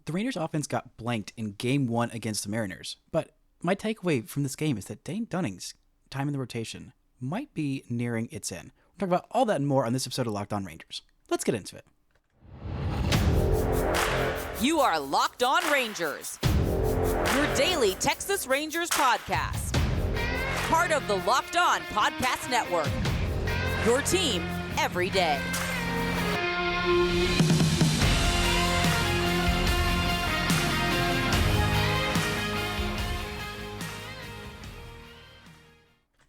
The Rangers offense got blanked in Game 1 against the Mariners, but my takeaway from this game is that Dane Dunning's time in the rotation might be nearing its end. We'll talk about all that and more on this episode of Locked On Rangers. Let's get into it. You are Locked On Rangers, your daily Texas Rangers podcast. Part of the Locked On Podcast Network, your team every day.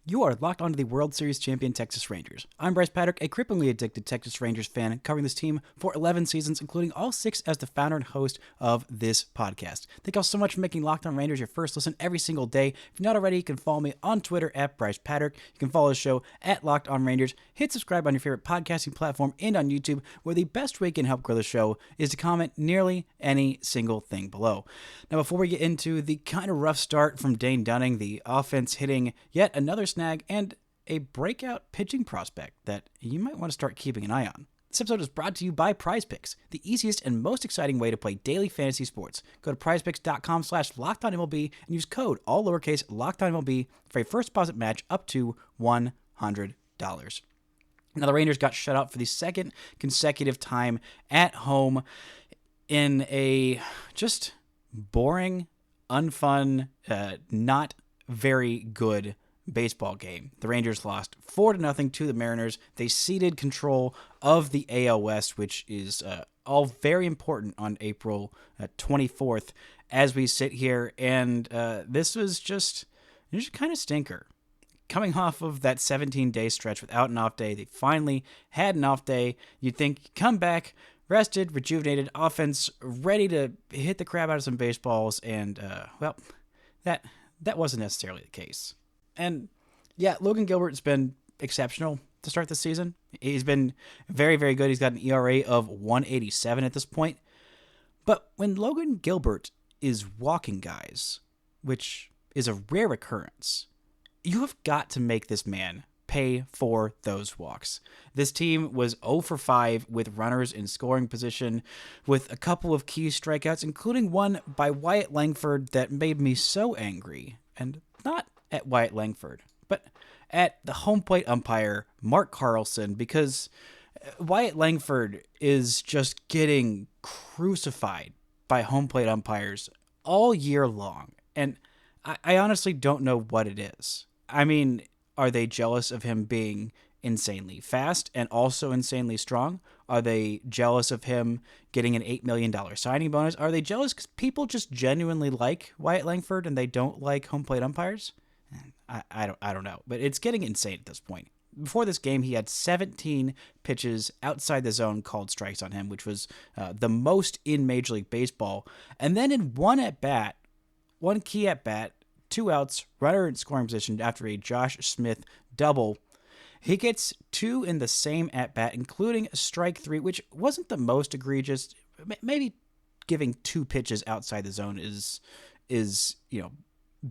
You are locked onto the World Series champion Texas Rangers. I'm Bryce Patrick, a cripplingly addicted Texas Rangers fan, covering this team for 11 seasons, including all 6 as the founder and host of this podcast. Thank y'all so much for making Locked On Rangers your first listen every single day. If you're not already, you can follow me on Twitter at Bryce Patrick. You can follow the show at Locked On Rangers. Hit subscribe on your favorite podcasting platform and on YouTube, where the best way you can help grow the show is to comment nearly any single thing below. Now, before we get into the kind of rough start from Dane Dunning, the offense hitting yet another snag and a breakout pitching prospect that you might want to start keeping an eye on. This episode is brought to you by PrizePicks, the easiest and most exciting way to play daily fantasy sports. Go to prizepicks.com/LockedOnMLB and use code all lowercase LockedOnMLB for a first deposit match up to $100. Now, the Rangers got shut out for the second consecutive time at home in a just boring, unfun, not very good baseball game. The Rangers lost 4-0 to the Mariners. They ceded control of the AL West, which is all very important on April 24th as we sit here. And this was just kind of stinker. Coming off of that 17-day stretch without an off day, they finally had an off day. You'd think, come back, rested, rejuvenated, offense ready to hit the crap out of some baseballs, and well, that wasn't necessarily the case. And yeah, Logan Gilbert's been exceptional to start the season. He's been very, very good. He's got an ERA of 1.87 at this point. But when Logan Gilbert is walking guys, which is a rare occurrence, you have got to make this man pay for those walks. This team was 0 for 5 with runners in scoring position, with a couple of key strikeouts, including one by Wyatt Langford that made me so angry. And not at Wyatt Langford, but at the home plate umpire, Mark Carlson, because Wyatt Langford is just getting crucified by home plate umpires all year long. And I honestly don't know what it is. I mean, are they jealous of him being insanely fast and also insanely strong? Are they jealous of him getting an $8 million signing bonus? Are they jealous because people just genuinely like Wyatt Langford and they don't like home plate umpires? I don't know, but it's getting insane at this point. Before this game, he had 17 pitches outside the zone called strikes on him, which was the most in Major League Baseball. And then in one key at bat, 2 outs, runner in scoring position after a Josh Smith double, he gets 2 in the same at bat, including a strike 3, which wasn't the most egregious. Maybe giving 2 pitches outside the zone is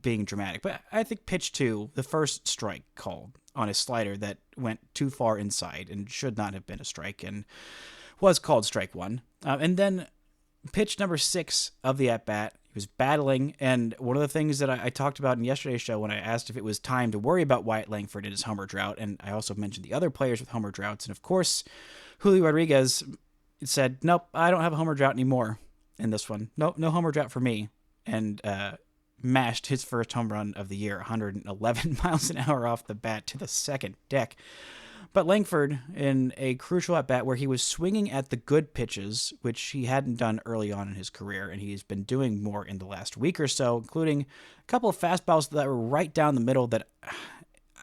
being dramatic, but I think pitch 2, the first strike called on a slider that went too far inside and should not have been a strike and was called strike 1. And then pitch number 6 of the at-bat, he was battling, and one of the things that I talked about in yesterday's show when I asked if it was time to worry about Wyatt Langford and his homer drought, and I also mentioned the other players with homer droughts, and of course, Julio Rodriguez said, nope, I don't have a homer drought anymore in this one. Nope, no homer drought for me. And mashed his first home run of the year, 111 miles an hour off the bat to the second deck. But Langford, in a crucial at-bat where he was swinging at the good pitches, which he hadn't done early on in his career, and he's been doing more in the last week or so, including a couple of fastballs that were right down the middle that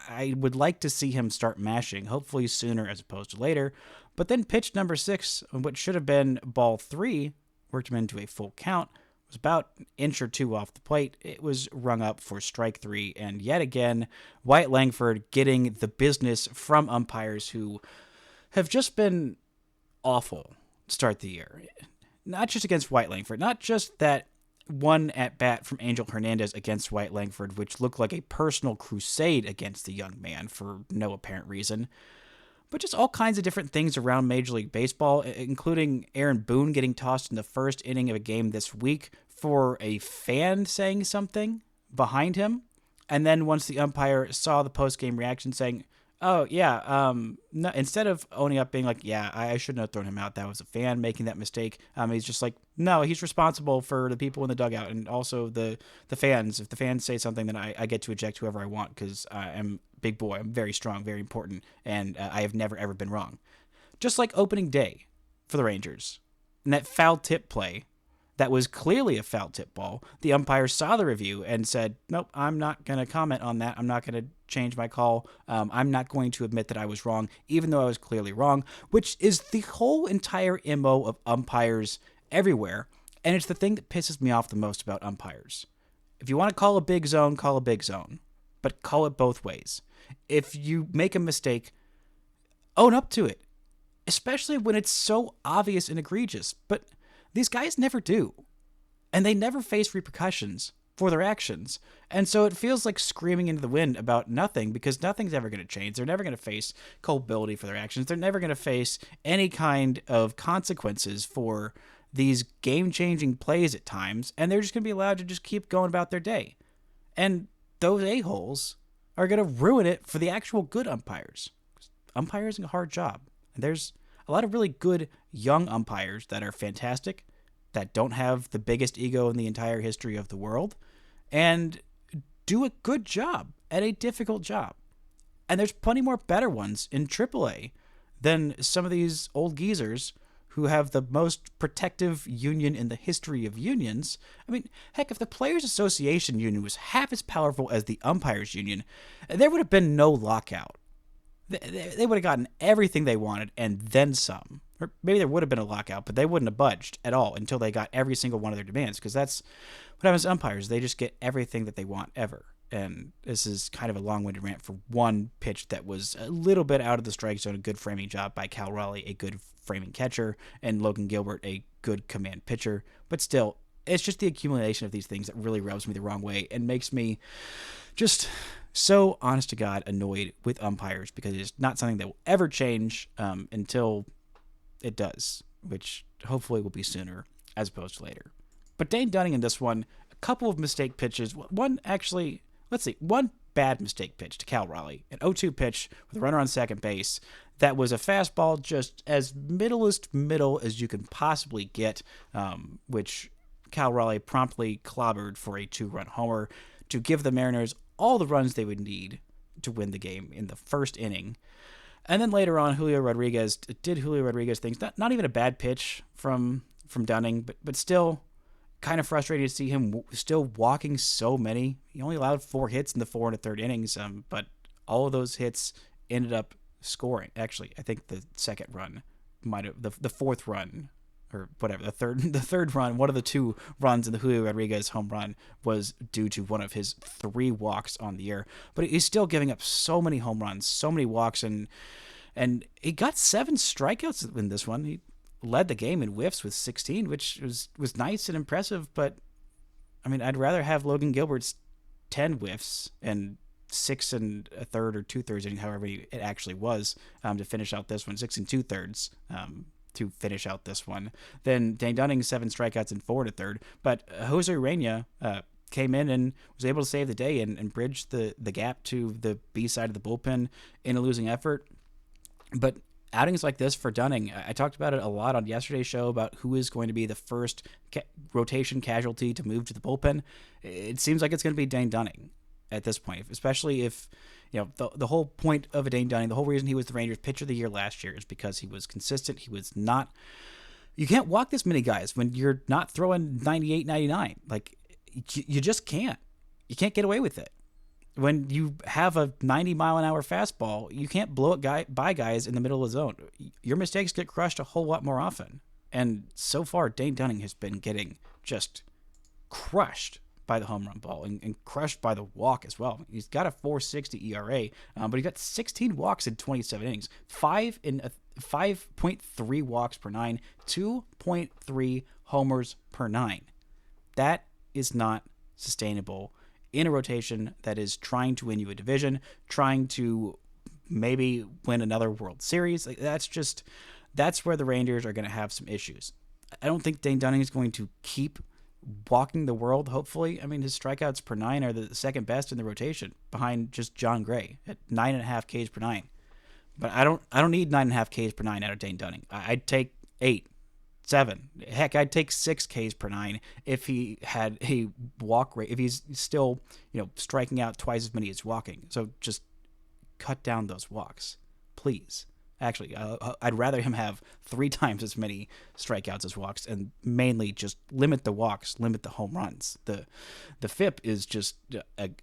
I would like to see him start mashing, hopefully sooner as opposed to later. But then pitch number 6, which should have been ball 3, worked him into a full count, was about an inch or 2 off the plate. It was rung up for strike 3, and yet again, Wyatt Langford getting the business from umpires who have just been awful to start the year. Not just against Wyatt Langford, not just that one at-bat from Angel Hernandez against Wyatt Langford, which looked like a personal crusade against the young man for no apparent reason, but just all kinds of different things around Major League Baseball, including Aaron Boone getting tossed in the first inning of a game this week for a fan saying something behind him. And then once the umpire saw the post-game reaction saying, oh, yeah, no, instead of owning up being like, yeah, I shouldn't have thrown him out, that was a fan making that mistake, he's just like, no, he's responsible for the people in the dugout and also the fans. If the fans say something, then I get to eject whoever I want because I'm big boy, I'm very strong, very important, and I have never, ever been wrong. Just like opening day for the Rangers. And that foul tip play that was clearly a foul tip ball, the umpire saw the review and said, nope, I'm not going to comment on that. I'm not going to change my call. I'm not going to admit that I was wrong, even though I was clearly wrong, which is the whole entire MO of umpires everywhere. And it's the thing that pisses me off the most about umpires. If you want to call a big zone, call a big zone, but call it both ways. If you make a mistake, own up to it, especially when it's so obvious and egregious. But these guys never do, and they never face repercussions for their actions. And so it feels like screaming into the wind about nothing because nothing's ever going to change. They're never going to face culpability for their actions. They're never going to face any kind of consequences for these game-changing plays at times, and they're just going to be allowed to just keep going about their day. And those a-holes are going to ruin it for the actual good umpires. Umpiring is a hard job, and there's a lot of really good young umpires that are fantastic, that don't have the biggest ego in the entire history of the world, and do a good job at a difficult job. And there's plenty more better ones in AAA than some of these old geezers who have the most protective union in the history of unions. I mean, heck, if the Players Association union was half as powerful as the Umpires Union, there would have been no lockout. They would have gotten everything they wanted and then some. Or maybe there would have been a lockout, but they wouldn't have budged at all until they got every single one of their demands, because that's what happens to umpires. They just get everything that they want ever. And this is kind of a long-winded rant for one pitch that was a little bit out of the strike zone. A good framing job by Cal Raleigh, a good framing catcher, and Logan Gilbert, a good command pitcher. But still, it's just the accumulation of these things that really rubs me the wrong way and makes me just so, honest to God, annoyed with umpires, because it's not something that will ever change until it does, which hopefully will be sooner as opposed to later. But Dane Dunning in this one, a couple of mistake pitches. One bad mistake pitch to Cal Raleigh, an 0-2 pitch with a runner on second base. That was a fastball just as middle as you can possibly get, which Cal Raleigh promptly clobbered for a 2-run homer to give the Mariners all the runs they would need to win the game in the first inning. And then later on, Julio Rodriguez did Julio Rodriguez things. Not even a bad pitch from Dunning, but still kind of frustrating to see him still walking so many. He only allowed 4 hits in the 4 1/3 innings, but all of those hits ended up scoring. Actually, I think the second run might have the fourth run, or whatever, the third run, one of the 2 runs in the Julio Rodriguez home run was due to one of his 3 walks on the year. But he's still giving up so many home runs, so many walks, and he got 7 strikeouts in this one. He led the game in whiffs with 16, which was nice and impressive. But I mean, I'd rather have Logan Gilbert's 10 whiffs and 6 1/3 or 2/3 inning, however it actually was, to finish out this one, 6 2/3. To finish out this one. Then Dane Dunning's 7 strikeouts and 4 1/3. But Jose Urena came in and was able to save the day and bridge the gap to the B side of the bullpen in a losing effort. But outings like this for Dunning, I talked about it a lot on yesterday's show about who is going to be the first rotation casualty to move to the bullpen. It seems like it's going to be Dane Dunning at this point, especially if, you know, the whole point of a Dane Dunning, the whole reason he was the Rangers pitcher of the year last year is because he was consistent. He was not, you can't walk this many guys when you're not throwing 98, 99. Like, you just can't. You can't get away with it. When you have a 90-mile-an-hour fastball, you can't blow it by guys in the middle of the zone. Your mistakes get crushed a whole lot more often. And so far, Dane Dunning has been getting just crushed by the home run ball and crushed by the walk as well. He's got a 4.60 ERA, but he got 16 walks in 27 innings, 5.3 walks per 9, 2.3 homers per 9. That is not sustainable in a rotation that is trying to win you a division, trying to maybe win another World Series. Like, that's where the Rangers are going to have some issues. I don't think Dane Dunning is going to keep walking the world, hopefully. I mean, his strikeouts per 9 are the second best in the rotation, behind just John Gray at 9.5 Ks per 9. But I don't need 9.5 Ks per 9 out of Dane Dunning. I'd take 8, 7. Heck, I'd take 6 Ks per 9 if he had a walk rate, if he's still, striking out twice as many as walking. So just cut down those walks, please. Actually, I'd rather him have 3 times as many strikeouts as walks, and mainly just limit the walks, limit the home runs. The FIP is just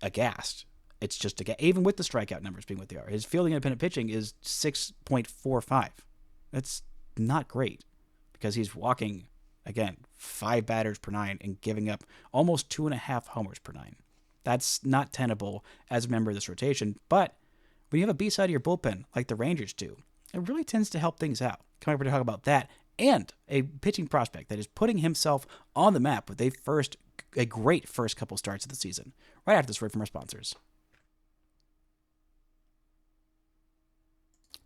aghast. It's just even with the strikeout numbers being what they are. His fielding independent pitching is 6.45. That's not great because he's walking, again, 5 batters per 9 and giving up almost 2.5 homers per 9. That's not tenable as a member of this rotation, but when you have a B-side of your bullpen like the Rangers do, it really tends to help things out. Coming up to talk about that and a pitching prospect that is putting himself on the map with a great first couple starts of the season. Right after this word from our sponsors.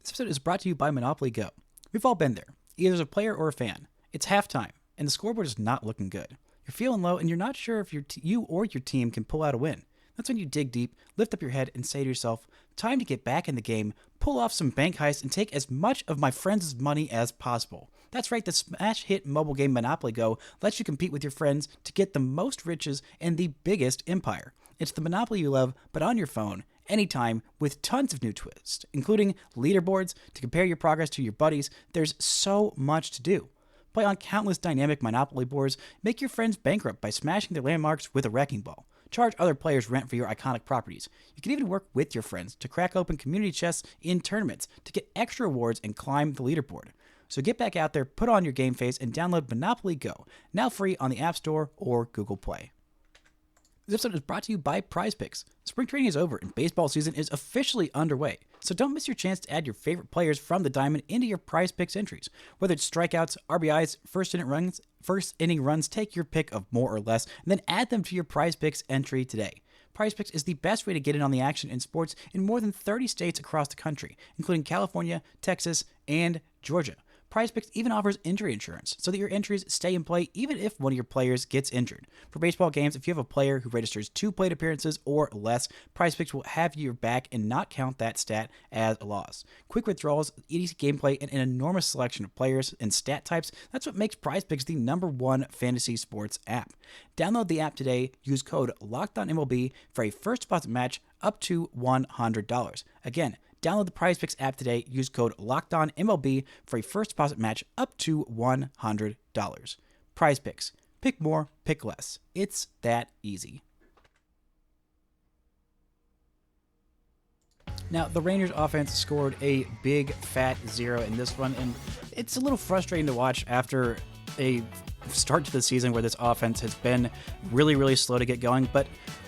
This episode is brought to you by Monopoly Go. We've all been there, either as a player or a fan. It's halftime, and the scoreboard is not looking good. You're feeling low, and you're not sure if you or your team can pull out a win. That's when you dig deep, lift up your head, and say to yourself, time to get back in the game, pull off some bank heists, and take as much of my friends' money as possible. That's right, the smash hit mobile game Monopoly Go lets you compete with your friends to get the most riches and the biggest empire. It's the Monopoly you love, but on your phone, anytime, with tons of new twists, including leaderboards to compare your progress to your buddies. There's so much to do. Play on countless dynamic Monopoly boards, make your friends bankrupt by smashing their landmarks with a wrecking ball. Charge other players rent for your iconic properties. You can even work with your friends to crack open community chests in tournaments to get extra awards and climb the leaderboard. So get back out there, put on your game face, and download Monopoly Go, now free on the App Store or Google Play. This episode is brought to you by PrizePicks. Spring training is over and baseball season is officially underway, so don't miss your chance to add your favorite players from the diamond into your PrizePicks entries. Whether it's strikeouts, RBIs, first inning runs, take your pick of more or less, and then add them to your PrizePicks entry today. PrizePicks is the best way to get in on the action in sports in more than 30 states across the country, including California, Texas, and Georgia. PrizePicks even offers injury insurance so that your entries stay in play even if one of your players gets injured. For baseball games, if you have a player who registers 2 plate appearances or less, PrizePicks will have your back and not count that stat as a loss. Quick withdrawals, easy gameplay, and an enormous selection of players and stat types, that's what makes PrizePicks the #1 fantasy sports app. Download the app today, use code LOCKEDONMLB for a first deposit match up to $100. Again, download the PrizePicks app today. Use code LOCKEDONMLB for a first deposit match up to $100. PrizePicks. Pick more, pick less. It's that easy. Now, the Rangers offense scored a big fat 0 in this one, and it's a little frustrating to watch after a start to the season where this offense has been really, really slow to get going, but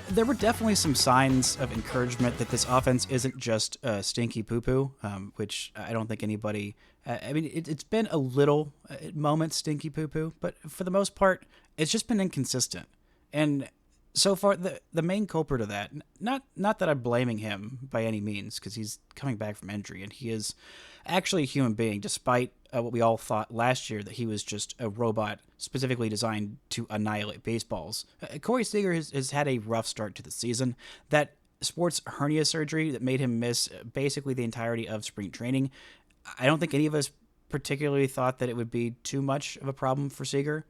there were definitely some signs of encouragement that this offense isn't just stinky poo-poo, which I don't think anybody... I mean, it's been a little moments stinky poo-poo, but for the most part, it's just been inconsistent. And so far, the main culprit of that, not that I'm blaming him by any means, because he's coming back from injury, and he is actually a human being, despite what we all thought last year, that he was just a robot specifically designed to annihilate baseballs. Cory Seager has had a rough start to the season. That sports hernia surgery that made him miss basically the entirety of spring training, I don't think any of us particularly thought that it would be too much of a problem for Seager,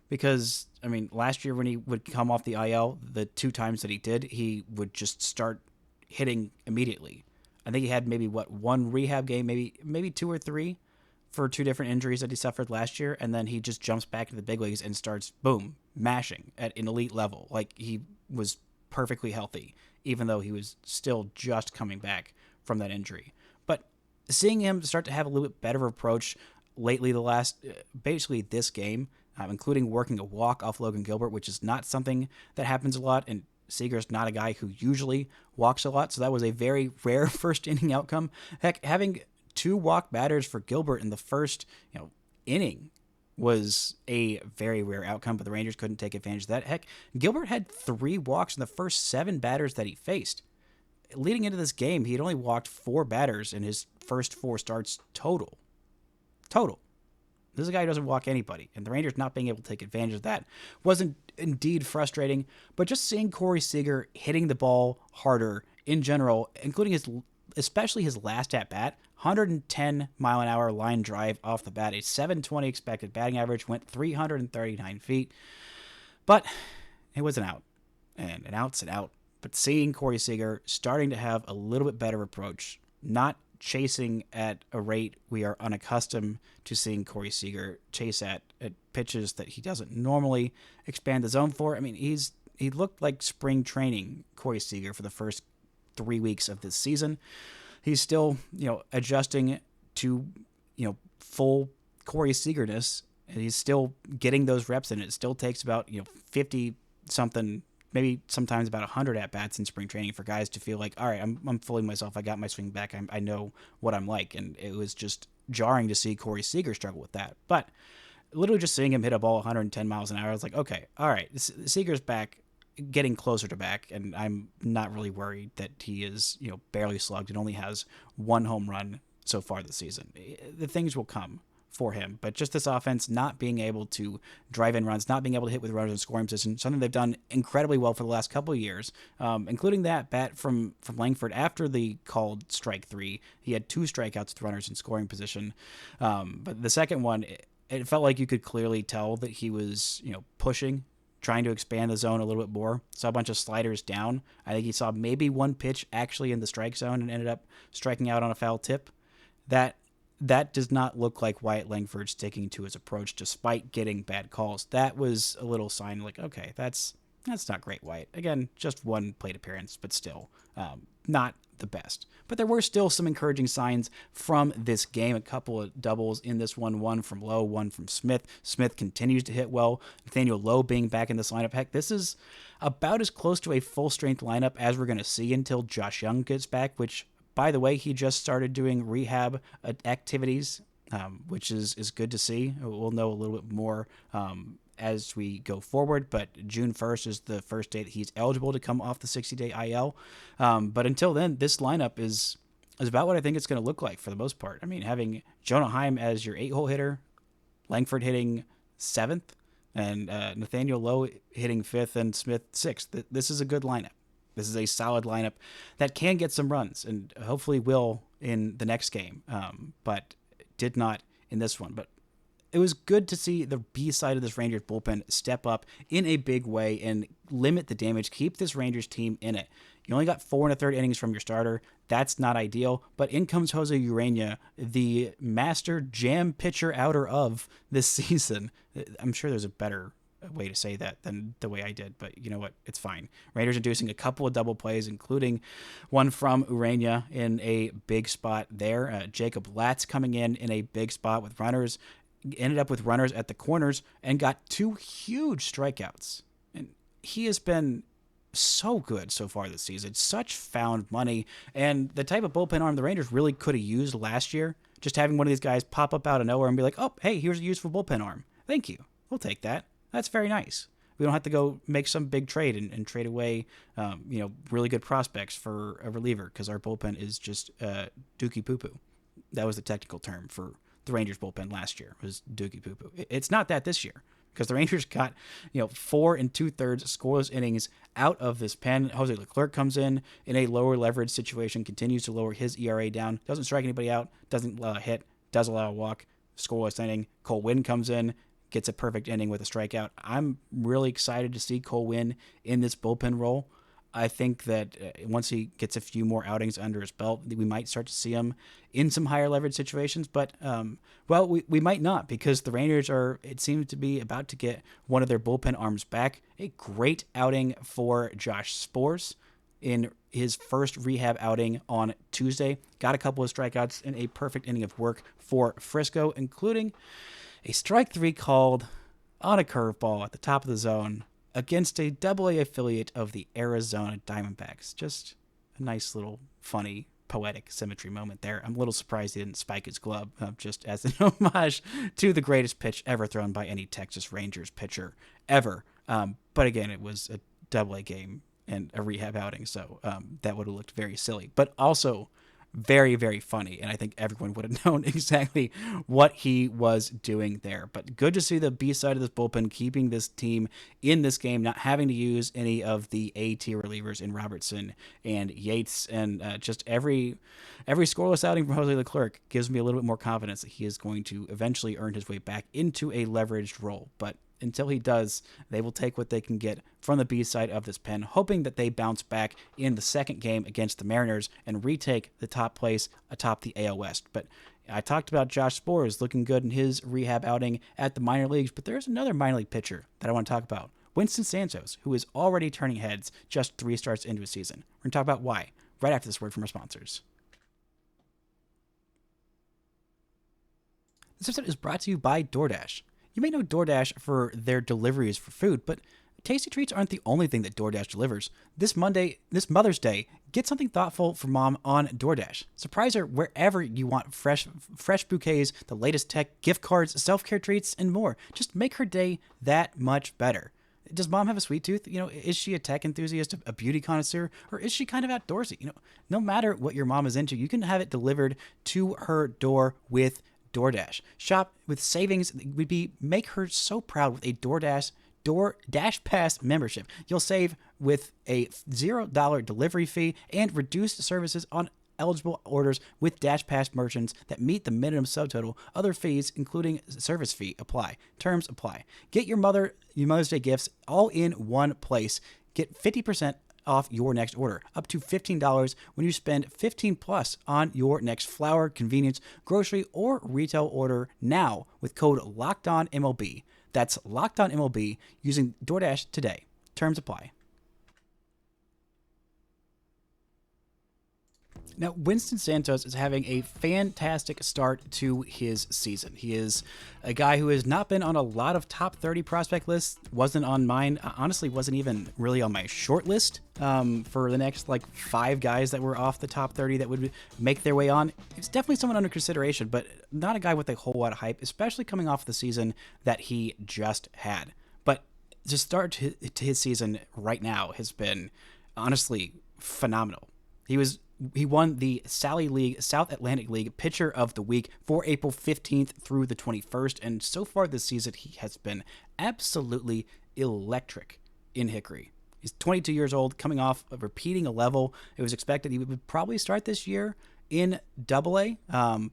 because, I mean, last year when he would come off the IL, the 2 times that he did, he would just start hitting immediately. I think he had maybe, 1 rehab game, maybe 2 or 3 for 2 different injuries that he suffered last year, and then he just jumps back into the big leagues and starts, boom, mashing at an elite level. Like, he was perfectly healthy, even though he was still just coming back from that injury. But seeing him start to have a little bit better approach lately, the last, basically this game, including working a walk off Logan Gilbert, which is not something that happens a lot, and Seager's not a guy who usually walks a lot, so that was a very rare first inning outcome. Heck, having 2 walk batters for Gilbert in the first inning was a very rare outcome, but the Rangers couldn't take advantage of that. Heck, Gilbert had 3 walks in the first 7 batters that he faced. leading into this game, he had only walked 4 batters in his first 4 starts total. This is a guy who doesn't walk anybody, and the Rangers not being able to take advantage of that wasn't indeed frustrating, but just seeing Cory Seager hitting the ball harder in general, including especially his last at-bat, 110-mile-an-hour line drive off the bat, a 720 expected batting average, went 339 feet, but it was an out, and an out's an out. But seeing Cory Seager starting to have a little bit better approach, not chasing at a rate we are unaccustomed to seeing Cory Seager chase at pitches that he doesn't normally expand the zone for. I mean, he looked like spring training Cory Seager for the first 3 weeks of this season. He's still, adjusting to, full Cory Seagerness, and he's still getting those reps in. It still takes about, 50 something, maybe sometimes about 100 at-bats in spring training for guys to feel like, all right, I'm fully myself. I got my swing back. I know what I'm like. And it was just jarring to see Cory Seager struggle with that. But literally just seeing him hit a ball 110 miles an hour, I was like, okay, all right, Seager's back, getting closer to back, and I'm not really worried that he is, barely slugged and only has 1 home run so far this season. The things will come for him, but just this offense not being able to drive in runs, not being able to hit with runners in scoring position, something they've done incredibly well for the last couple of years, including that bat from Langford after the called strike 3. He had 2 strikeouts with runners in scoring position, but the second one, it felt like you could clearly tell that he was, pushing, trying to expand the zone a little bit more. Saw a bunch of sliders down. I think he saw maybe 1 pitch actually in the strike zone and ended up striking out on a foul tip. That does not look like Wyatt Langford sticking to his approach despite getting bad calls. That was a little sign like, okay, that's not great, Wyatt. Again, just 1 plate appearance, but still not the best. But there were still some encouraging signs from this game. A couple of doubles in this one from Lowe, 1 from Smith. Smith continues to hit well. Nathaniel Lowe being back in this lineup. Heck, this is about as close to a full-strength lineup as we're going to see until Josh Young gets back, which, by the way, he just started doing rehab activities, which is good to see. We'll know a little bit more as we go forward, but June 1st is the first day that he's eligible to come off the 60-day IL. But until then, this lineup is about what I think it's going to look like for the most part. I mean, having Jonah Heim as your 8-hole hitter, Langford hitting 7th, and Nathaniel Lowe hitting 5th, and Smith 6th. This is a good lineup. This is a solid lineup that can get some runs and hopefully will in the next game, but did not in this one. But it was good to see the B side of this Rangers bullpen step up in a big way and limit the damage, keep this Rangers team in it. You only got 4 1/3 innings from your starter. That's not ideal, but in comes Jose Urena, the master jam pitcher outer of this season. I'm sure there's a better way to say that than the way I did, but you know what? It's fine. Raiders inducing a couple of double plays, including one from Urena in a big spot there. Jacob Latz coming in a big spot with runners, ended up with runners at the corners and got 2 huge strikeouts. And he has been so good so far this season. Such found money, and the type of bullpen arm the Rangers really could have used last year. Just having one of these guys pop up out of nowhere and be like, oh, hey, here's a useful bullpen arm. Thank you. We'll take that. That's very nice. We don't have to go make some big trade and trade away, really good prospects for a reliever because our bullpen is just dookie poo-poo. That was the technical term for the Rangers bullpen last year, was dookie poo-poo. It's not that this year because the Rangers got 4 2/3 scoreless innings out of this pen. Jose Leclerc comes in a lower leverage situation, continues to lower his ERA down, doesn't strike anybody out, doesn't hit, does allow a walk, scoreless inning. Cole Winn comes in, gets a perfect inning with a strikeout. I'm really excited to see Cole Winn in this bullpen role. I think that once he gets a few more outings under his belt, we might start to see him in some higher leverage situations. But, we might not because the Rangers it seems to be about to get one of their bullpen arms back. A great outing for Josh Sborz in his first rehab outing on Tuesday. Got a couple of strikeouts and a perfect inning of work for Frisco, including a strike 3 called on a curveball at the top of the zone against a AA affiliate of the Arizona Diamondbacks. Just a nice little funny poetic symmetry moment there. I'm a little surprised he didn't spike his glove just as an homage to the greatest pitch ever thrown by any Texas Rangers pitcher ever. But again, it was a AA game and a rehab outing. So that would have looked very silly, but also very, very funny. And I think everyone would have known exactly what he was doing there. But good to see the B side of this bullpen keeping this team in this game, not having to use any of the A-tier relievers in Robertson and Yates. And just every scoreless outing from Jose Leclerc gives me a little bit more confidence that he is going to eventually earn his way back into a leveraged role. But until he does, they will take what they can get from the B side of this pen, hoping that they bounce back in the second game against the Mariners and retake the top place atop the AL West. But I talked about Josh Sborz looking good in his rehab outing at the minor leagues, but there's another minor league pitcher that I want to talk about, Winston Santos, who is already turning heads just 3 starts into a season. We're going to talk about why right after this word from our sponsors. This episode is brought to you by DoorDash. You may know DoorDash for their deliveries for food, but tasty treats aren't the only thing that DoorDash delivers. This Mother's Day, get something thoughtful for mom on DoorDash. Surprise her wherever you want. Fresh bouquets, the latest tech, gift cards, self-care treats, and more. Just make her day that much better. Does mom have a sweet tooth? Is she a tech enthusiast, a beauty connoisseur, or is she kind of outdoorsy? No matter what your mom is into, you can have it delivered to her door with DoorDash. Shop with savings would make her so proud with a DoorDash Pass membership. You'll save with a $0 delivery fee and reduced services on eligible orders with Dash Pass merchants that meet the minimum subtotal. Other fees, including service fee, apply. Terms apply. Get your Mother's Day gifts all in one place. Get 50% off your next order, up to $15 when you spend $15 plus on your next flour, convenience, grocery, or retail order now with code LOCKEDONMLB. That's LOCKEDONMLB using DoorDash today. Terms apply. Now, Winston Santos is having a fantastic start to his season. He is a guy who has not been on a lot of top 30 prospect lists, wasn't on mine, honestly wasn't even really on my short list for the next 5 guys that were off the top 30 that would make their way on. It's definitely someone under consideration, but not a guy with a whole lot of hype, especially coming off the season that he just had. But to start to his season right now has been honestly phenomenal. He won the Sally League, South Atlantic League Pitcher of the Week for April 15th through the 21st, and so far this season he has been absolutely electric in Hickory. He's 22 years old, coming off of repeating a level. It was expected he would probably start this year in AA,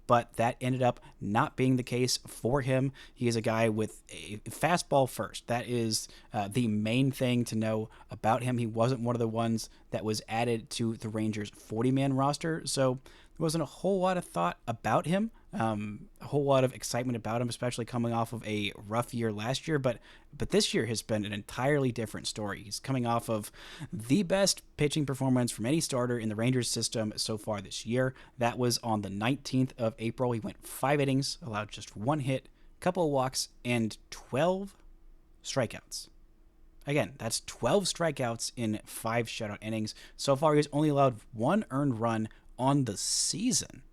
but that ended up not being the case for him. He is a guy with a fastball first. That is the main thing to know about him. He wasn't one of the ones that was added to the Rangers 40-man roster, so there wasn't a whole lot of thought about him, a whole lot of excitement about him, especially coming off of a rough year last year. But this year has been an entirely different story. He's coming off of the best pitching performance from any starter in the Rangers system so far this year. That was on the 19th of April. He went 5 innings, allowed just 1 hit, couple of walks, and 12 strikeouts. Again, that's 12 strikeouts in 5 shutout innings. So far, he's only allowed 1 earned run on the season.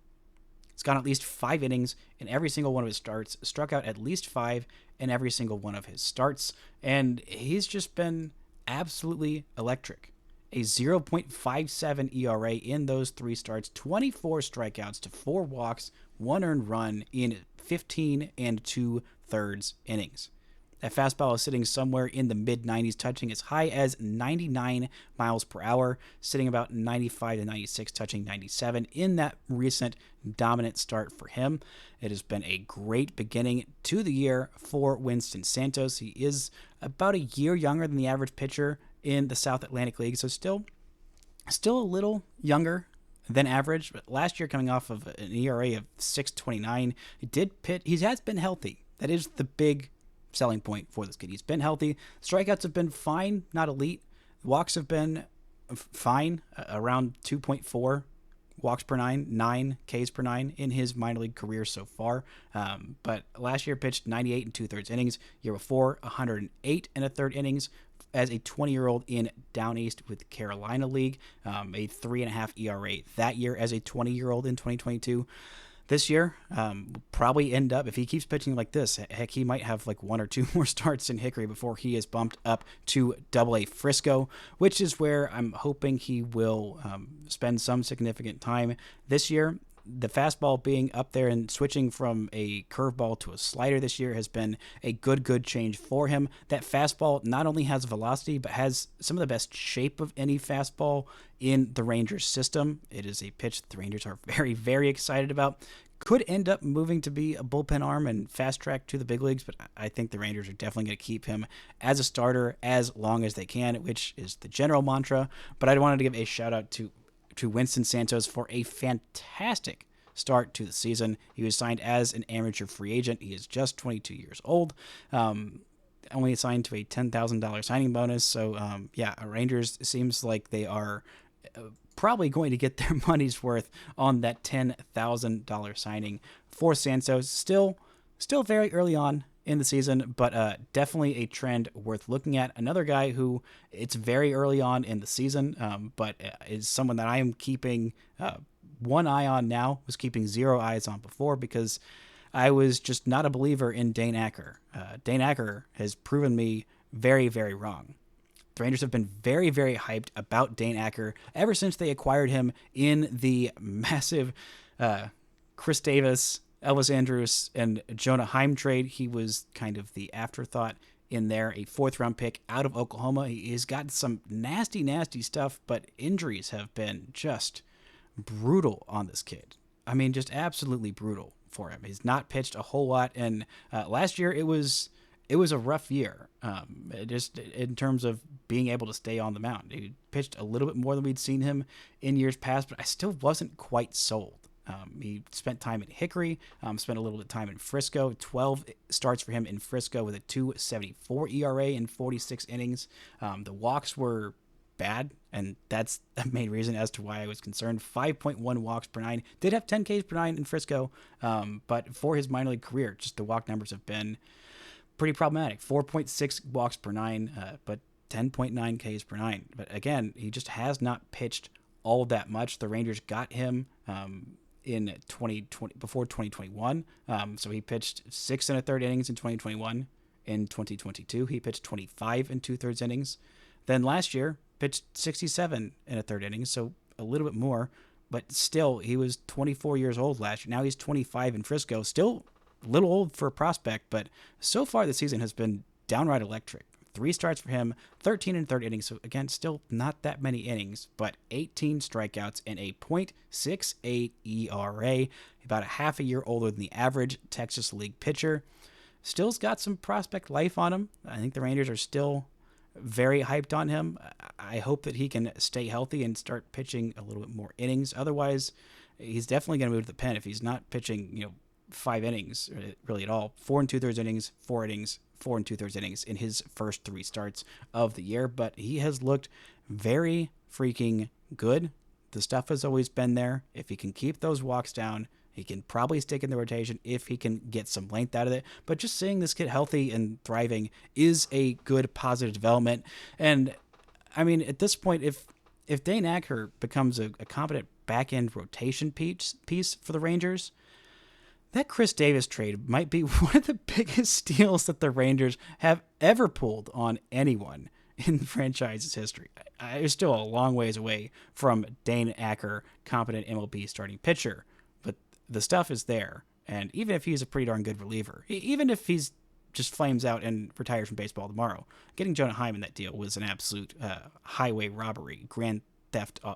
He's gone at least 5 innings in every single one of his starts, struck out at least 5 in every single one of his starts, and he's just been absolutely electric. A 0.57 ERA in those 3 starts, 24 strikeouts to 4 walks, 1 earned run in 15 and 2/3 innings. That fastball is sitting somewhere in the mid-90s, touching as high as 99 miles per hour, sitting about 95 to 96, touching 97 in that recent dominant start for him. It has been a great beginning to the year for Winston Santos. He is about a year younger than the average pitcher in the South Atlantic League, so still a little younger than average. But last year, coming off of an ERA of 6.29, he has been healthy. That is the big selling point for this kid. He's been healthy. Strikeouts have been fine, not elite. Walks have been fine, around 2.4 walks per 9 Ks per 9 in his minor league career so far. But last year pitched 98 and 2/3 innings. Year before, 108 and 1/3 innings as a 20-year-old in Down East with Carolina League. A 3.5 ERA that year as a 20-year-old in 2022. this year. Probably end up, if he keeps pitching like this, heck, he might have like 1 or 2 more starts in Hickory before he is bumped up to Double-A Frisco, which is where I'm hoping he will spend some significant time this year. The fastball being up there and switching from a curveball to a slider this year has been a good change for him. That fastball not only has velocity, but has some of the best shape of any fastball in the Rangers system. It is a pitch that the Rangers are very excited about. Could end up moving to be a bullpen arm and fast track to the big leagues, but I think the Rangers are definitely going to keep him as a starter as long as they can, which is the general mantra. But I wanted to give a shout out to Winston Santos for a fantastic start to the season. He was signed as an amateur free agent. He is just 22 years old. Only signed to a $10,000 signing bonus. So, Rangers seems like they are probably going to get their money's worth on that $10,000 signing for Santos. Still very early on in the season, but definitely a trend worth looking at. Another guy who it's very early on in the season, but is someone that I am keeping one eye on now, was keeping 0 eyes on before because I was just not a believer in Dane Acker. Dane Acker has proven me very wrong. The Rangers have been very hyped about Dane Acker ever since they acquired him in the massive Chris Davis, Elvis Andrus, and Jonah Heim trade. He was kind of the afterthought in there, a 4th-round pick out of Oklahoma. He's got some nasty stuff, but injuries have been just brutal on this kid. I mean, just absolutely brutal for him. He's not pitched a whole lot, and last year it was a rough year, just in terms of being able to stay on the mound. He pitched a little bit more than we'd seen him in years past, but I still wasn't quite sold. He spent time at Hickory, spent a little bit of time in Frisco, 12 starts for him in Frisco with a 2.74 ERA in 46 innings. The walks were bad, and that's the main reason as to why I was concerned. 5.1 walks per 9. Did have 10 Ks per 9 in Frisco, but for his minor league career, just the walk numbers have been pretty problematic. 4.6 walks per 9, but 10.9 Ks per 9. But again, he just has not pitched all that much. The Rangers got him in 2020 before 2021. So he pitched 6 1/3 innings in 2021. In 2022, he pitched 25 2/3 innings. Then last year, pitched 67 1/3 innings, so a little bit more. But still, he was 24 years old last year. Now he's 25 in Frisco. Still a little old for a prospect, but so far the season has been downright electric. 3 starts for him, 13 1/3 innings. So again, still not that many innings, but 18 strikeouts and a .68 ERA. About a half a year older than the average Texas League pitcher. Still's got some prospect life on him. I think the Rangers are still very hyped on him. I hope that he can stay healthy and start pitching a little bit more innings. Otherwise, he's definitely going to move to the pen if he's not pitching, 5 innings really at all. 4 2/3 innings, 4 innings, 4 2/3 innings in his first 3 starts of the year. But he has looked very freaking good. The stuff has always been there. If he can keep those walks down, he can probably stick in the rotation if he can get some length out of it. But just seeing this kid healthy and thriving is a good positive development. And I mean, at this point, if Dane Acker becomes a competent back-end rotation piece for the Rangers, that Chris Davis trade might be one of the biggest steals that the Rangers have ever pulled on anyone in the franchise's history. It's still a long ways away from Dane Acker, competent MLB starting pitcher, but the stuff is there. And even if he's a pretty darn good reliever, even if he's just flames out and retires from baseball tomorrow, getting Jonah Heim in that deal was an absolute highway robbery, grand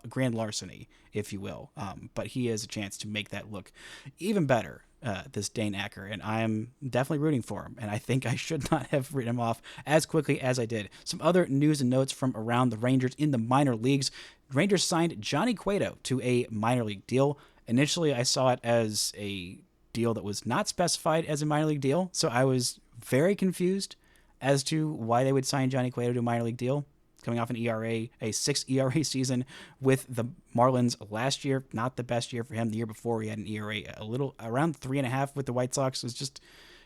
larceny, if you will. But he has a chance to make that look even better, this Dane Acker, and I am definitely rooting for him, and I think I should not have written him off as quickly as I did. Some other news and notes from around the Rangers in the minor leagues. Rangers signed Johnny Cueto to a minor league deal. Initially, I saw it as a deal that was not specified as a minor league deal, so I was very confused as to why they would sign Johnny Cueto to a minor league deal. Coming off an ERA, a 6 ERA season with the Marlins last year. Not the best year for him. The year before, he had an ERA a little around 3.5 with the White Sox. It was just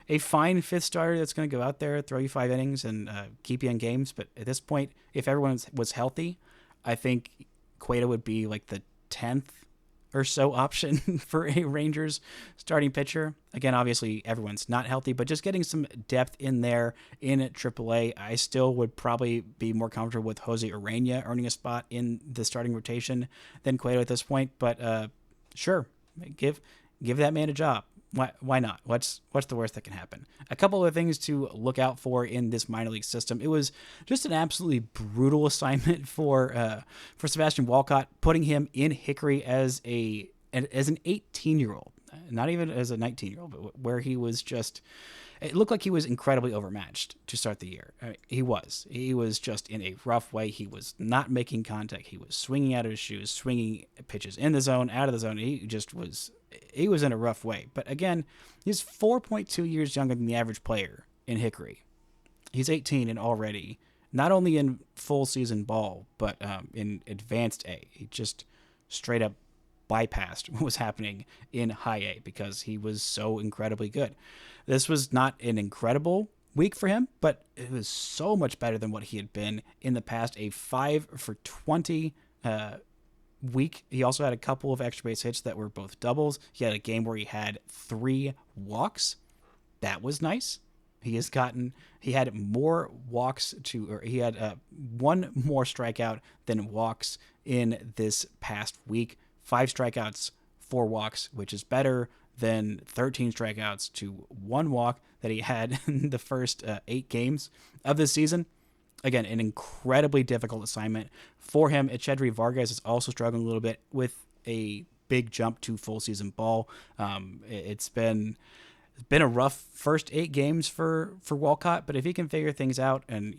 a fine 5th starter that's going to go out there, throw you 5 innings, and keep you in games. But at this point, if everyone was healthy, I think Cueto would be like the 10th or so option for a Rangers starting pitcher. Again, obviously everyone's not healthy, but just getting some depth in there in AAA, I still would probably be more comfortable with Jose Urena earning a spot in the starting rotation than Cueto at this point. But sure, give that man a job. Why not? What's the worst that can happen? A couple other things to look out for in this minor league system. It was just an absolutely brutal assignment for Sebastian Walcott, putting him in Hickory as an 18-year-old, not even as a 19-year-old, but where he was just. It looked like he was incredibly overmatched to start the year. I mean, he was just in a rough way. He was not making contact. He was swinging out of his shoes, swinging pitches in the zone, out of the zone. He was in a rough way. But again, he's 4.2 years younger than the average player in Hickory. He's 18 and already, not only in full season ball, but in advanced A. He just straight up bypassed what was happening in high A because he was so incredibly good. This was not an incredible week for him, but it was so much better than what he had been in the past. A 5 for 20 week. He also had a couple of extra base hits that were both doubles. He had a game where he had 3 walks. That was nice. He had more walks he had 1 more strikeout than walks in this past week. 5 strikeouts, 4 walks, which is better than 13 strikeouts to 1 walk that he had in the first 8 games of this season. Again, an incredibly difficult assignment for him. Echedri Vargas is also struggling a little bit with a big jump to full season ball. It's been a rough first 8 games for Walcott, but if he can figure things out and,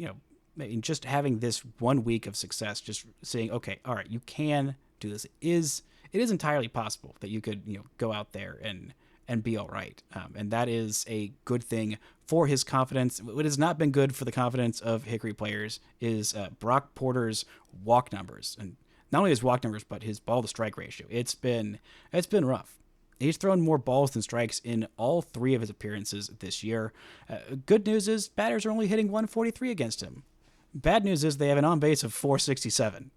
just having this 1 week of success, just saying, okay, all right, you can do this. It is entirely possible that you could, go out there and be all right. And that is a good thing for his confidence. What has not been good for the confidence of Hickory players is Brock Porter's walk numbers. And not only his walk numbers, but his ball to strike ratio. It's been rough. He's thrown more balls than strikes in all 3 of his appearances this year. Good news is batters are only hitting 143 against him. Bad news is they have an on base of 467.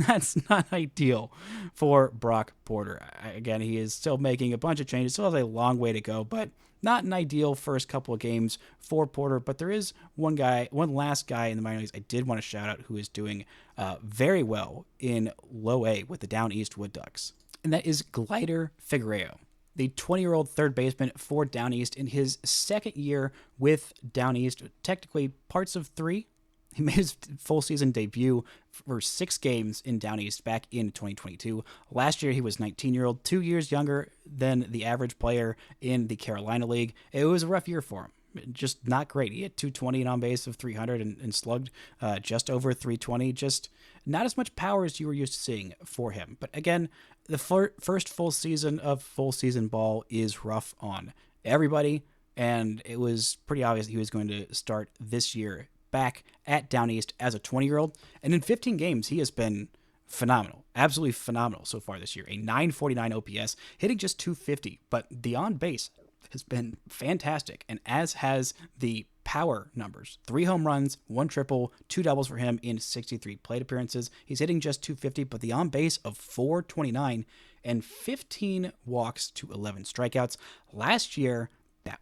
That's not ideal for Brock Porter. Again, he is still making a bunch of changes. Still has a long way to go, but not an ideal first couple of games for Porter. But there is one last guy in the minor leagues I did want to shout out who is doing very well in low A with the Down East Wood Ducks, and that is Glider Figero, the 20-year-old third baseman for Down East in his second year with Down East, technically parts of 3. He made his full season debut for 6 games in Down East back in 2022. Last year, he was 19-year-old, 2 years younger than the average player in the Carolina League. It was a rough year for him. Just not great. He had 220 and on base of 300 and slugged just over 320. Just not as much power as you were used to seeing for him. But again, the first full season of full season ball is rough on everybody. And it was pretty obvious he was going to start this year back at Down East as a 20-year-old. And in 15 games, he has been phenomenal. Absolutely phenomenal so far this year. A 949 OPS, hitting just 250. But the on-base has been fantastic, and as has the power numbers. 3 home runs, 1 triple, 2 doubles for him in 63 plate appearances. He's hitting just 250, but the on-base of 429 and 15 walks to 11 strikeouts. Last year,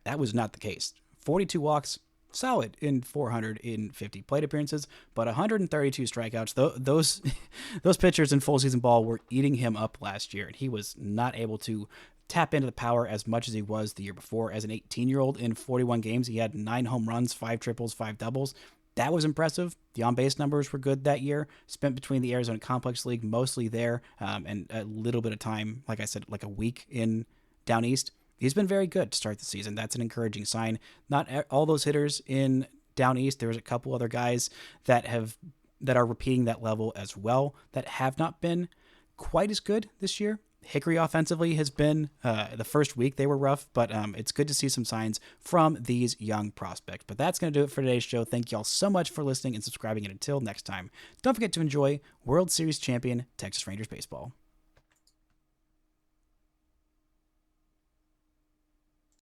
that was not the case. 42 walks, solid in 450 plate appearances, but 132 strikeouts. Those pitchers in full season ball were eating him up last year, and he was not able to tap into the power as much as he was the year before. As an 18-year-old in 41 games, he had 9 home runs, 5 triples, 5 doubles. That was impressive. The on-base numbers were good that year. Spent between the Arizona Complex League, mostly there, and a little bit of time, like I said, like a week in Down East. He's been very good to start the season. That's an encouraging sign. Not all those hitters in Down East. There's a couple other guys that are repeating that level as well that have not been quite as good this year. Hickory offensively has been, the first week they were rough, but it's good to see some signs from these young prospects. But that's going to do it for today's show. Thank you all so much for listening and subscribing. And until next time, don't forget to enjoy World Series champion Texas Rangers baseball.